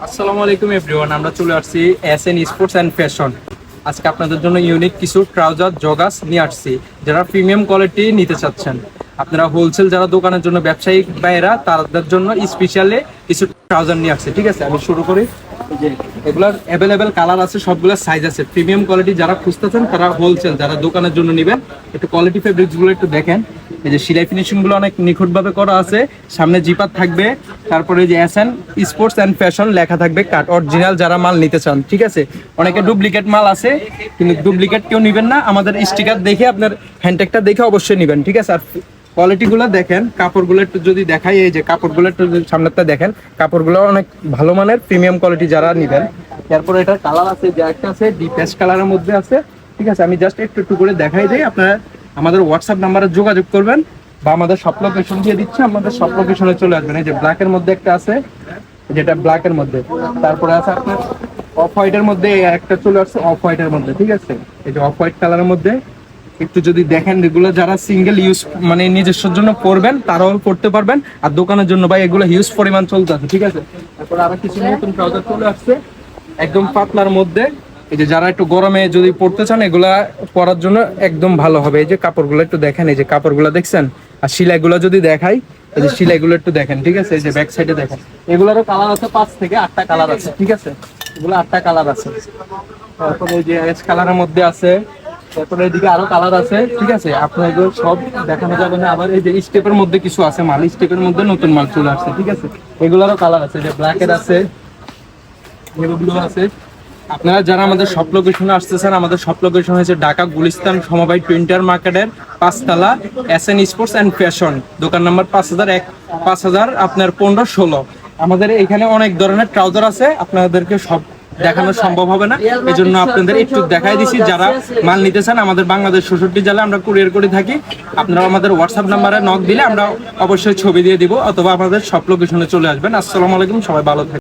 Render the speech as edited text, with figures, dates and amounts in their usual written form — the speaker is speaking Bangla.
আসসালামু আলাইকুম এভরিওয়ান, আমরা চলে আসছি এসএন স্পোর্টস অ্যান্ড ফ্যাশন। আজকে আপনাদের জন্য ইউনিক কিছু ট্রাউজার জগাস নিয়ে আসছি, যারা প্রিমিয়াম কোয়ালিটি নিতে চাচ্ছেন। আপনারা হোলসেল যারা দোকানের জন্য ব্যবসায়িক বাইরা তাদের জন্য স্পেশালি কিছু ট্রাউজার নিয়ে আসছে। ঠিক আছে, আমি শুরু করি। যে এগুলার অ্যাভেলেবেল কালার আছে, সবগুলোর সাইজ আছে। প্রিমিয়াম কোয়ালিটি যারা খুঁজতেছেন তারা হোলসেল যারা দোকানের জন্য নেবেন, একটু কোয়ালিটি ফেব্রিক্সগুলো একটু দেখেন। এই যে সেলাই ফিনিশিংগুলো অনেক নিখুঁতভাবে করা আছে। সামনে জিপার থাকবে, তারপরে যে এসএন স্পোর্টস অ্যান্ড ফ্যাশন লেখা থাকবে। কাট অরিজিনাল যারা মাল নিতে চান, ঠিক আছে। অনেকে ডুপ্লিকেট মাল আছে, কিন্তু ডুপ্লিকেট কেউ নেবেন না। আমাদের স্টিকার দেখে আপনার হ্যান্ডটেকটা দেখে অবশ্যই নেবেন, ঠিক আছে। আর কোয়ালিটিগুলো দেখেন, কাপড়গুলো একটু যদি দেখাই, এই যে কাপড়গুলো একটু সামনেরটা দেখেন, কাপড়গুলো অনেক ভালো মানের প্রিমিয়াম কোয়ালিটি যারা নেবেন। তারপরে এটার কালার আছে, যে একটা আছে ডিপ অ্যাশ কালারের মধ্যে আছে, ঠিক আছে। আমি জাস্ট একটু একটু করে দেখাই দিই, আপনারা আমাদের হোয়াটসঅ্যাপ নাম্বারে যোগাযোগ করবেন বা আমাদের সব লোকেশন দিয়ে দিচ্ছে, আমাদের সব লোকেশনে চলে আসবেন। এই যে ব্ল্যাকের মধ্যে একটা আছে, যেটা ব্ল্যাকের মধ্যে। তারপরে আছে আপনার অফ হোয়াইটের মধ্যে একটা চলে আসছে, অফ হোয়াইটের মধ্যে, ঠিক আছে। এই যে অফ হোয়াইট কালারের মধ্যে একটু যদি দেখেন, এগুলো যারা সিঙ্গেল ইউজ মানে নিজস্বের জন্য পরবেন তারাও পড়তে পারবেন, আর দোকানের জন্য ভাই এগুলো হিউজ পরিমাণ চলতে আছে, ঠিক আছে। তারপরে আরো কিছু নতুন ট্রাউজার চলে আসছে একদম পাতলার মধ্যে। এই যে যারা একটু গরমে যদি পড়তে চান, এগুলা পরার জন্য একদম ভালো হবে। এই যে কাপড়গুলো একটু দেখেন, এই যে কাপড়গুলো দেখছেন, আর সেলাইগুলো যদি দেখাই, এই যে সেলাইগুলো একটু দেখেন, ঠিক আছে। এই যে ব্যাক সাইডে দেখেন, এগুলোরও কালার আছে 5 থেকে 8টা কালার আছে, ঠিক আছে। এগুলো 8টা কালার আছে। তারপরে এই যে অ্যাশ কালারের মধ্যে আছে, তারপরে এদিকে আরো কালার আছে, ঠিক আছে। আপনাদের সব দেখানো যাবে না। আবার এই যে স্টেপের মধ্যে কিছু আছে মাল, স্টেপের মধ্যে নতুন মাল চলে আসছে, ঠিক আছে। এগুলোরও কালার আছে, যে ব্ল্যাকের আছে, এগুলো আছে। আপনারা যারা আমাদের সব লোকেশনে আসতেছেন, আমাদের সব লোকেশন হচ্ছে ঢাকা গুলিস্তান সমবায় টুইন্টার মার্কেটের 5 তলা, এসএন স্পোর্টস অ্যান্ড ফ্যাশন, দোকান নাম্বার 5000 আপনার 15-16। আমাদের এখানে অনেক ধরনের ট্রাউজার আছে, আপনাদেরকে সব দেখানো সম্ভব হবে না, এই জন্য আপনাদের একটু দেখাই দিছি। যারা মাল নিতে চান, আমাদের বাংলাদেশ 66 জেলায় আমরা কুরিয়ার করে থাকি। আপনারা আমাদের হোয়াটসঅ্যাপ নাম্বারে নক দিলে আমরা অবশ্যই ছবি দিয়ে দিব, অথবা আমাদের সব লোকেশনে চলে আসবেন। আসসালামু আলাইকুম, সবাই ভালো থাকবেন।